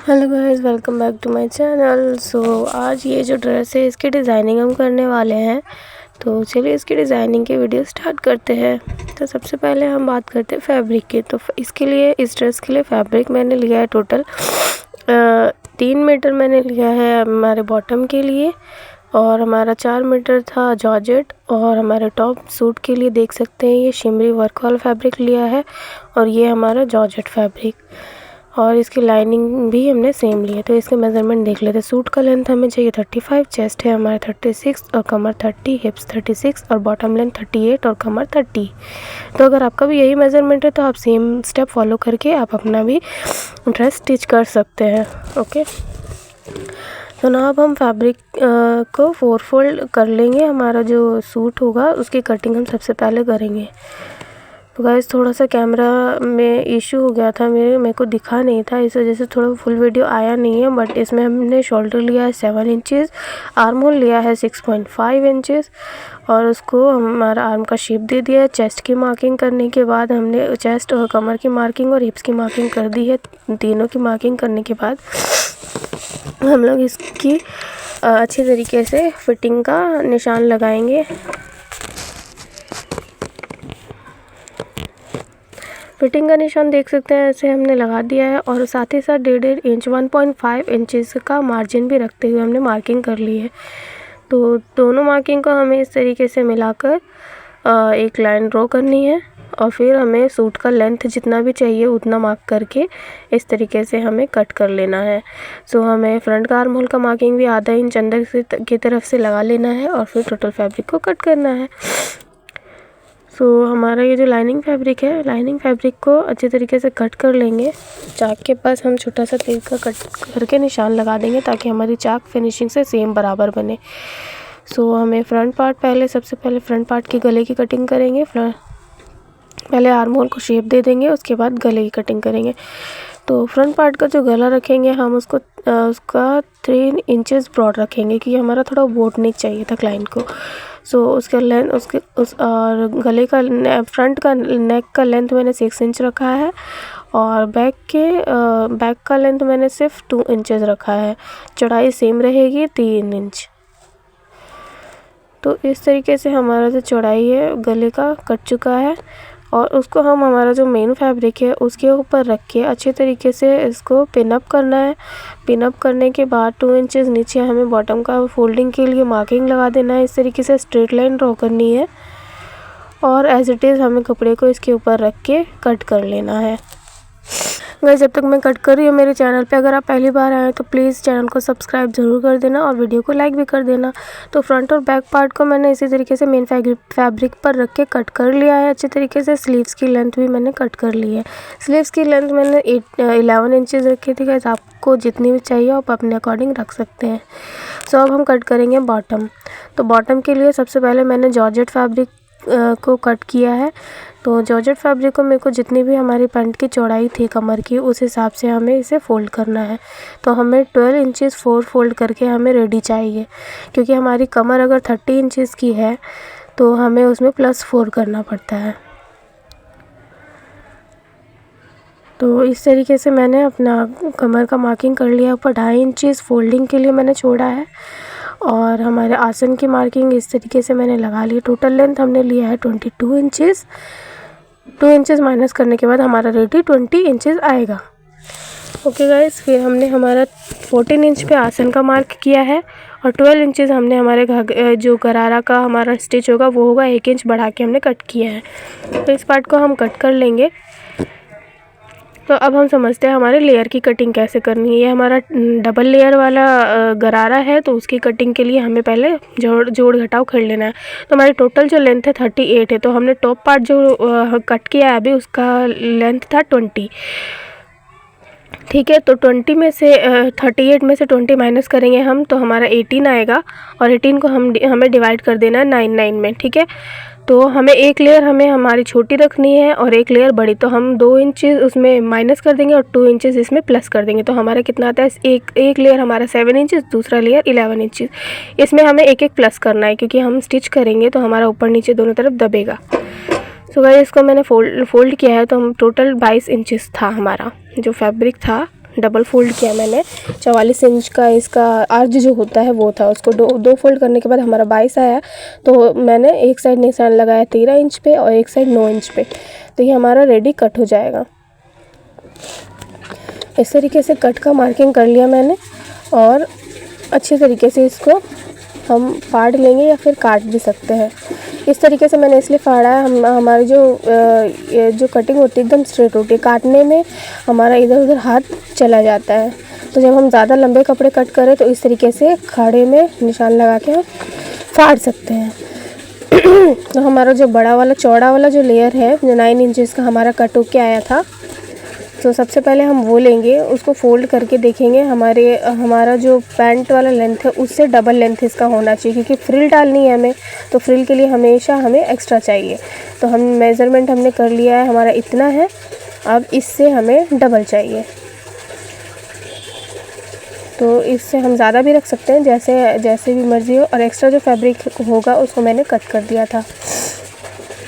Hello guys, welcome back to my channel. So आज ये जो ड्रेस है इसकी डिज़ाइनिंग हम करने वाले हैं। तो चलिए इसकी डिज़ाइनिंग की वीडियो स्टार्ट करते हैं। तो सबसे पहले हम बात करते हैं फैब्रिक की। तो इसके लिए इस ड्रेस के लिए फैब्रिक मैंने लिया है टोटल 3 मीटर मैंने लिया है हमारे बॉटम के लिए, और हमारा 4 मीटर था जॉर्जेट। और हमारे टॉप सूट के लिए देख सकते हैं ये शिमरी वर्क वाला फैब्रिक लिया है, और ये हमारा जॉर्जेट फैब्रिक। और इसकी लाइनिंग भी हमने सेम ली है। तो इसके मेज़रमेंट देख लेते हैं। सूट का लेंथ हमें चाहिए 35, चेस्ट है हमारा 36 और कमर 30, हिप्स 36 और बॉटम लेंथ 38 और कमर 30। तो अगर आपका भी यही मेज़रमेंट है तो आप सेम स्टेप फॉलो करके आप अपना भी ड्रेस स्टिच कर सकते हैं। ओके, तो ना अब हम फैब्रिक को 4 फोल्ड कर लेंगे। हमारा जो सूट होगा उसकी कटिंग हम सबसे पहले करेंगे। तो गाइस थोड़ा सा कैमरा में इशू हो गया था, मेरे को दिखा नहीं था, इस वजह से थोड़ा फुल वीडियो आया नहीं है। बट इसमें हमने शोल्डर लिया है 7 इंचेस, आर्म होल लिया है 6.5 इंचेस, और उसको हमारा आर्म का शेप दे दिया है। चेस्ट की मार्किंग करने के बाद हमने चेस्ट और कमर की मार्किंग और हिप्स की मार्किंग कर दी है। तीनों की मार्किंग करने के बाद हम लोग इसकी अच्छी तरीके से फिटिंग का निशान लगाएंगे। फिटिंग का निशान देख सकते हैं, ऐसे हमने लगा दिया है। और साथ ही साथ 1.5 इंच 1.5 इंचेस का मार्जिन भी रखते हुए हमने मार्किंग कर ली है। तो दोनों मार्किंग को हमें इस तरीके से मिलाकर एक लाइन ड्रॉ करनी है, और फिर हमें सूट का लेंथ जितना भी चाहिए उतना मार्क करके इस तरीके से हमें कट कर लेना है। सो हमें फ्रंट का आर्म होल का मार्किंग भी आधा इंच अंदर की तरफ से लगा लेना है, और फिर टोटल फैब्रिक को कट करना है। सो हमारा ये जो लाइनिंग फैब्रिक है, लाइनिंग फैब्रिक को अच्छे तरीके से कट कर लेंगे। चाक के पास हम छोटा सा तेल का कट करके निशान लगा देंगे ताकि हमारी चाक फिनिशिंग से सेम बराबर बने। सो हमें फ्रंट पार्ट सबसे पहले फ्रंट पार्ट की गले की कटिंग करेंगे। पहले आर्म होल को शेप दे देंगे, उसके बाद गले की कटिंग करेंगे। तो फ्रंट पार्ट का जो गला रखेंगे हम उसका 3 इंचेस ब्रॉड रखेंगे, क्योंकि हमारा थोड़ा बोट नेक चाहिए था क्लाइंट को। सो उसका लेंथ और गले का फ्रंट का नेक का लेंथ मैंने 6 इंच रखा है, और बैक का लेंथ मैंने सिर्फ 2 इंचेस रखा है। चौड़ाई सेम रहेगी 3 इंच। तो इस तरीके से हमारा जो चौड़ाई है गले का कट चुका है, और उसको हम हमारा जो मेन फैब्रिक है उसके ऊपर रख के अच्छे तरीके से इसको पिन अप करना है। पिन अप करने के बाद 2 इंचेस नीचे हमें बॉटम का फोल्डिंग के लिए मार्किंग लगा देना है। इस तरीके से स्ट्रेट लाइन ड्रॉ करनी है, और एज इट इज़ हमें कपड़े को इसके ऊपर रख के कट कर लेना है। गाइस जब तक मैं कट कर रही हूँ मेरे चैनल पे अगर आप पहली बार आए तो प्लीज़ चैनल को सब्सक्राइब ज़रूर कर देना, और वीडियो को लाइक भी कर देना। तो फ्रंट और बैक पार्ट को मैंने इसी तरीके से मेन फैब्रिक पर रख के कट कर लिया है अच्छे तरीके से। स्लीव्स की लेंथ भी मैंने कट कर ली है। स्लीव्स की लेंथ मैंने 11 इंचेस रखी थी। गाइस आपको जितनी भी चाहिए आप अपने अकॉर्डिंग रख सकते हैं। सो अब हम कट करेंगे बॉटम। तो बॉटम के लिए सबसे पहले मैंने जॉर्जेट फैब्रिक को कट किया है। तो जॉर्जेट फैब्रिक को मेरे को जितनी भी हमारी पैंट की चौड़ाई थी कमर की उस हिसाब से हमें इसे फ़ोल्ड करना है। तो हमें 12 इंचेस 4 फोल्ड करके हमें रेडी चाहिए, क्योंकि हमारी कमर अगर 30 इंचेस की है तो हमें उसमें +4 करना पड़ता है। तो इस तरीके से मैंने अपना कमर का मार्किंग कर लिया। ऊपर 2.5 इंचेस फोल्डिंग के लिए मैंने छोड़ा है, और हमारे आसन की मार्किंग इस तरीके से मैंने लगा ली। टोटल लेंथ हमने लिया है 22 इंचेस। 2 इंचेस माइनस करने के बाद हमारा रेडी 20 इंचेस आएगा। ओके गाइस, फिर हमने हमारा 14 इंच पे आसन का मार्क किया है, और 12 इंचेस हमने हमारे जो गरारा का हमारा स्टिच होगा वो होगा 1 इंच बढ़ा के हमने कट किया है। तो इस पार्ट को हम कट कर लेंगे। तो अब हम समझते हैं हमारे लेयर की कटिंग कैसे करनी है। ये हमारा डबल लेयर वाला गरारा है, तो उसकी कटिंग के लिए हमें पहले जोड़ घटाव कर लेना है। तो हमारी टोटल जो लेंथ है 38 है, तो हमने टॉप पार्ट जो कट किया है अभी उसका लेंथ था 20। ठीक है, तो 20 में से 38 में से 20 माइनस करेंगे हम, तो हमारा 18 आएगा, और 18 को हमें डिवाइड कर देना है 9 में। ठीक है, तो हमें एक लेयर हमारी छोटी रखनी है और एक लेयर बड़ी। तो हम 2 इंचेस उसमें माइनस कर देंगे और 2 इंचेस इसमें प्लस कर देंगे। तो हमारा कितना आता है, एक लेयर हमारा 7 इंचेस, दूसरा लेयर 11 इंचेस। इसमें हमें एक एक प्लस करना है, क्योंकि हम स्टिच करेंगे तो हमारा ऊपर नीचे दोनों तरफ दबेगा। सो गाइस इसको मैंने फोल्ड किया है, तो हम टोटल 22 इंचेस था हमारा जो फैब्रिक था डबल फोल्ड किया मैंने। 44 इंच का इसका आर्ज जो होता है वो था, उसको दो फोल्ड करने के बाद हमारा 22 आया। तो मैंने एक साइड निशान लगाया 13 इंच पे और एक साइड 9 इंच पे। तो ये हमारा रेडी कट हो जाएगा। इस तरीके से कट का मार्किंग कर लिया मैंने और अच्छे तरीके से इसको हम फाड़ लेंगे या फिर काट भी सकते हैं। इस तरीके से मैंने इसलिए फाड़ा है, हमारी जो कटिंग होती है एकदम स्ट्रेट होती है, काटने में हमारा इधर उधर हाथ चला जाता है। तो जब हम ज़्यादा लंबे कपड़े कट करें तो इस तरीके से खाड़े में निशान लगा के हम फाड़ सकते हैं। तो हमारा जो बड़ा वाला चौड़ा वाला जो लेयर है, जो 9 इंचेस का हमारा कट होके आया था, तो सबसे पहले हम वो लेंगे, उसको फोल्ड करके देखेंगे हमारा जो पैंट वाला लेंथ है उससे डबल लेंथ इसका होना चाहिए, क्योंकि फ्रिल डालनी है हमें। तो फ्रिल के लिए हमेशा हमें एक्स्ट्रा चाहिए। तो हम मेज़रमेंट हमने कर लिया है, हमारा इतना है। अब इससे हमें डबल चाहिए, तो इससे हम ज़्यादा भी रख सकते हैं, जैसे भी मर्ज़ी हो। और एक्स्ट्रा जो फैब्रिक होगा उसको मैंने कट कर दिया था।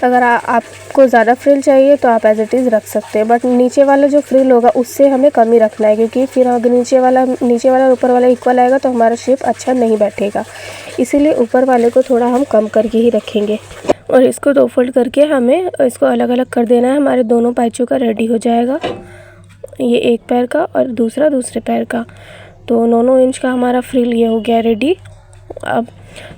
अगर आपको ज़्यादा फ्रिल चाहिए तो आप एज इट इज़ रख सकते हैं, बट नीचे वाला जो फ्रिल होगा उससे हमें कम ही रखना है, क्योंकि फिर अगर नीचे वाला और ऊपर वाला इक्वल आएगा तो हमारा शेप अच्छा नहीं बैठेगा। इसीलिए ऊपर वाले को थोड़ा हम कम करके ही रखेंगे। और इसको 2 फोल्ड करके हमें इसको अलग अलग कर देना है। हमारे दोनों पाइचों का रेडी हो जाएगा, ये एक पैर का और दूसरा दूसरे पैर का। तो 9 इंच का हमारा फ्रिल ये हो गया रेडी। अब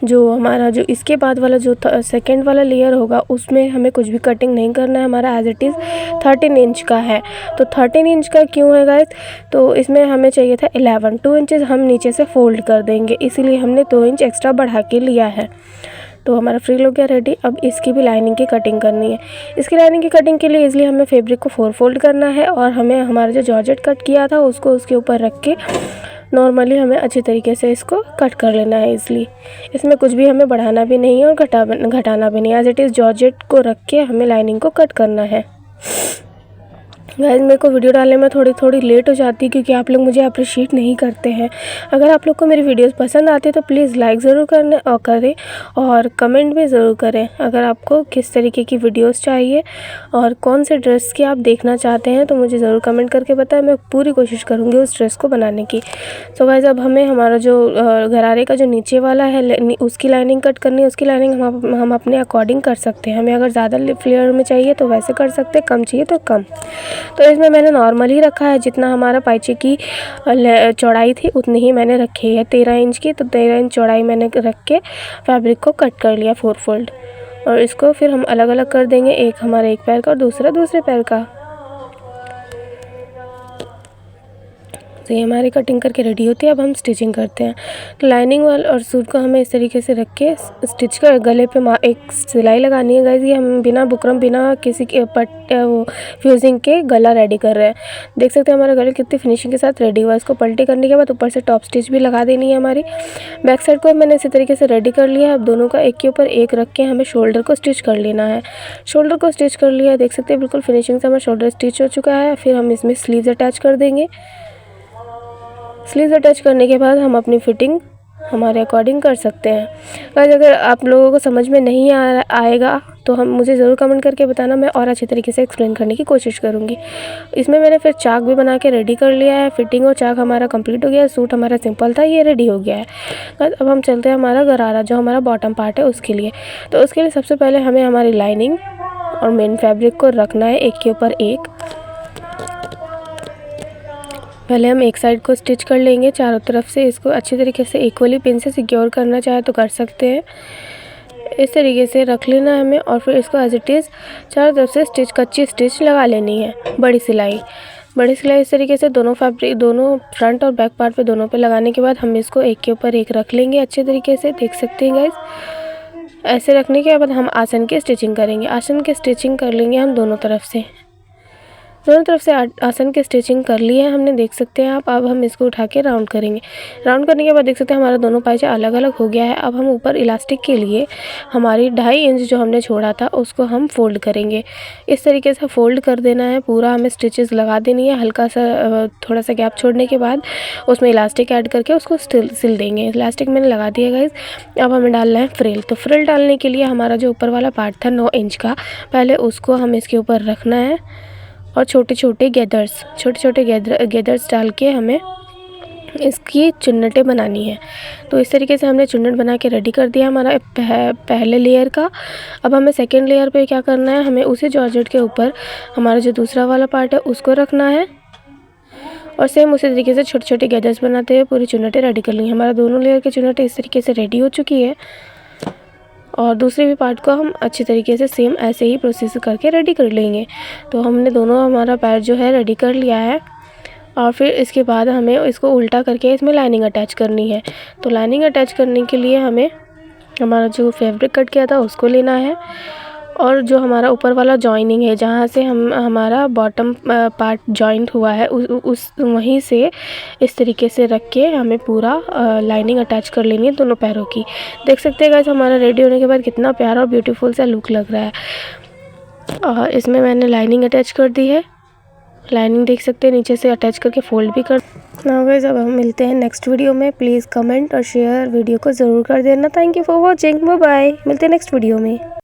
जो इसके बाद वाला जो सेकंड वाला लेयर होगा उसमें हमें कुछ भी कटिंग नहीं करना है, हमारा एज इट इज़ 13 इंच का है। तो 13 इंच का क्यों है गाइस, तो इसमें हमें चाहिए था 11, 2 इंचेस हम नीचे से फोल्ड कर देंगे, इसीलिए हमने 2 इंच एक्स्ट्रा बढ़ा के लिया है। तो हमारा फ्रिल हो गया रेडी। अब इसकी भी लाइनिंग की कटिंग करनी है। इसकी लाइनिंग की कटिंग के लिए इसलिए हमें फैब्रिक को 4 फोल्ड करना है और हमें हमारा जो जॉर्जेट कट किया था उसको उसके ऊपर रख के नॉर्मली हमें अच्छी तरीके से इसको कट कर लेना है। इसलिए इसमें कुछ भी हमें बढ़ाना भी नहीं है और घटाना भी नहीं है। एज इट इज़ जॉर्जेट को रख के हमें लाइनिंग को कट करना है। गाइस मेरे को वीडियो डालने में थोड़ी लेट हो जाती है, क्योंकि आप लोग मुझे अप्रिशिएट नहीं करते हैं। अगर आप लोग को मेरी वीडियोस पसंद आती है तो प्लीज़ लाइक ज़रूर करें और कमेंट भी ज़रूर करें। अगर आपको किस तरीके की वीडियोस चाहिए और कौन से ड्रेस की आप देखना चाहते हैं तो मुझे ज़रूर कमेंट करके बताएं। मैं पूरी कोशिश करूँगी उस ड्रेस को बनाने की। तो गाइस अब हमें हमारा जो गरारे का जो नीचे वाला है उसकी लाइनिंग कट करनी है। उसकी लाइनिंग हम अपने अकॉर्डिंग कर सकते हैं। हमें अगर ज़्यादा फ्लेयर में चाहिए तो वैसे कर सकते हैं, कम चाहिए तो कम। तो इसमें मैंने नॉर्मल ही रखा है, जितना हमारा पाइचे की चौड़ाई थी उतनी ही मैंने रखी है, 13 इंच की। तो 13 इंच चौड़ाई मैंने रख के फैब्रिक को कट कर लिया 4 फोल्ड। और इसको फिर हम अलग अलग कर देंगे, एक हमारे एक पैर का और दूसरा दूसरे पैर का। तो ये हमारी कटिंग करके रेडी होती है। अब हम स्टिचिंग करते हैं। तो लाइनिंग वाल और सूट को हमें इस तरीके से रख के स्टिच कर गले पे एक सिलाई लगानी है। गाइस ये हम बिना बुकरम बिना किसी के फ्यूजिंग के गला रेडी कर रहे हैं। देख सकते हैं हमारा गला कितनी फिनिशिंग के साथ रेडी हुआ। इसको पलटी करने के बाद ऊपर से टॉप स्टिच भी लगा देनी है हमारी। बैक साइड को मैंने इसी तरीके से रेडी कर लिया है। अब दोनों का एक के ऊपर एक रख के हमें शोल्डर को स्टिच कर लेना है। शोल्डर को स्टिच कर लिया, देख सकते हैं बिल्कुल फिनिशिंग से हमारा शोल्डर स्टिच हो चुका है। फिर हम इसमें स्लीव्स अटैच कर देंगे। स्लीव्स अटैच करने के बाद हम अपनी फिटिंग हमारे अकॉर्डिंग कर सकते हैं। गाइस अगर आप लोगों को समझ में नहीं आएगा तो हम मुझे ज़रूर कमेंट करके बताना, मैं और अच्छे तरीके से एक्सप्लेन करने की कोशिश करूँगी। इसमें मैंने फिर चाक भी बना के रेडी कर लिया है। फिटिंग और चाक हमारा कंप्लीट हो गया है। सूट हमारा सिंपल था, ये रेडी हो गया है। गाइस अब हम चलते हैं हमारा गरारा, जो हमारा बॉटम पार्ट है उसके लिए। तो उसके लिए सबसे पहले हमें हमारी लाइनिंग और मेन फैब्रिक को रखना है एक के ऊपर एक। पहले हम एक साइड को स्टिच कर लेंगे चारों तरफ से। इसको अच्छी तरीके से इक्वली पिन से सिक्योर करना चाहे तो कर सकते हैं। इस तरीके से रख लेना है हमें और फिर इसको एज इट इज़ चारों तरफ से कच्ची स्टिच लगा लेनी है। बड़ी सिलाई इस तरीके से दोनों फ्रंट और बैक पार्ट पे दोनों पे लगाने के बाद हम इसको एक के ऊपर एक रख लेंगे अच्छे तरीके से। देख सकते हैं गाइस, ऐसे रखने के बाद हम आसन की स्टिचिंग करेंगे। आसन की स्टिचिंग कर लेंगे हम दोनों तरफ से आसन की स्टिचिंग कर ली है हमने, देख सकते हैं आप। अब हम इसको उठा के राउंड करेंगे। राउंड करने के बाद देख सकते हैं हमारा दोनों पाइचा अलग अलग हो गया है। अब हम ऊपर इलास्टिक के लिए हमारी 2.5 इंच जो हमने छोड़ा था उसको हम फोल्ड करेंगे। इस तरीके से फोल्ड कर देना है पूरा, हमें स्टिचेस लगा देनी है। हल्का सा थोड़ा सा गैप छोड़ने के बाद उसमें इलास्टिक ऐड करके उसको सिल देंगे। इलास्टिक मैंने लगा दिया गाइस। अब हमें डालना है फ्रिल। तो फ्रिल डालने के लिए हमारा जो ऊपर वाला पार्ट था 9 इंच का, पहले उसको हम इसके ऊपर रखना है और छोटे छोटे गैदर्स डाल के हमें इसकी चुन्नटें बनानी है। तो इस तरीके से हमने चुन्नट बना के रेडी कर दिया हमारा पहले लेयर का। अब हमें सेकेंड लेयर पे क्या करना है, हमें उसी जॉर्जेट के ऊपर हमारा जो दूसरा वाला पार्ट है उसको रखना है और सेम उसी तरीके से छोटे छोटे गैदर्स बनाते हुए पूरी चुन्नटें रेडी कर ली। हमारा दोनों लेयर की चुन्नटें इस तरीके से रेडी हो चुकी है और दूसरे भी पार्ट को हम अच्छी तरीके से सेम ऐसे ही प्रोसेस करके रेडी कर लेंगे। तो हमने दोनों हमारा पैर जो है रेडी कर लिया है और फिर इसके बाद हमें इसको उल्टा करके इसमें लाइनिंग अटैच करनी है। तो लाइनिंग अटैच करने के लिए हमें हमारा जो फैब्रिक कट किया था उसको लेना है और जो हमारा ऊपर वाला जॉइनिंग है जहाँ से हमारा बॉटम पार्ट जॉइंट हुआ है उस वहीं से इस तरीके से रख के हमें पूरा लाइनिंग अटैच कर लेनी है दोनों पैरों की। देख सकते हैं गाइस हमारा रेडी होने के बाद कितना प्यारा और ब्यूटीफुल सा लुक लग रहा है। और इसमें मैंने लाइनिंग अटैच कर दी है। लाइनिंग देख सकते हैं नीचे से अटैच करके फोल्ड भी कर नाउ गाइस। अब हम मिलते हैं नेक्स्ट वीडियो में। प्लीज़ कमेंट और शेयर वीडियो को ज़रूर कर देना। Thank you for watching. Bye bye. मिलते हैं नेक्स्ट वीडियो में।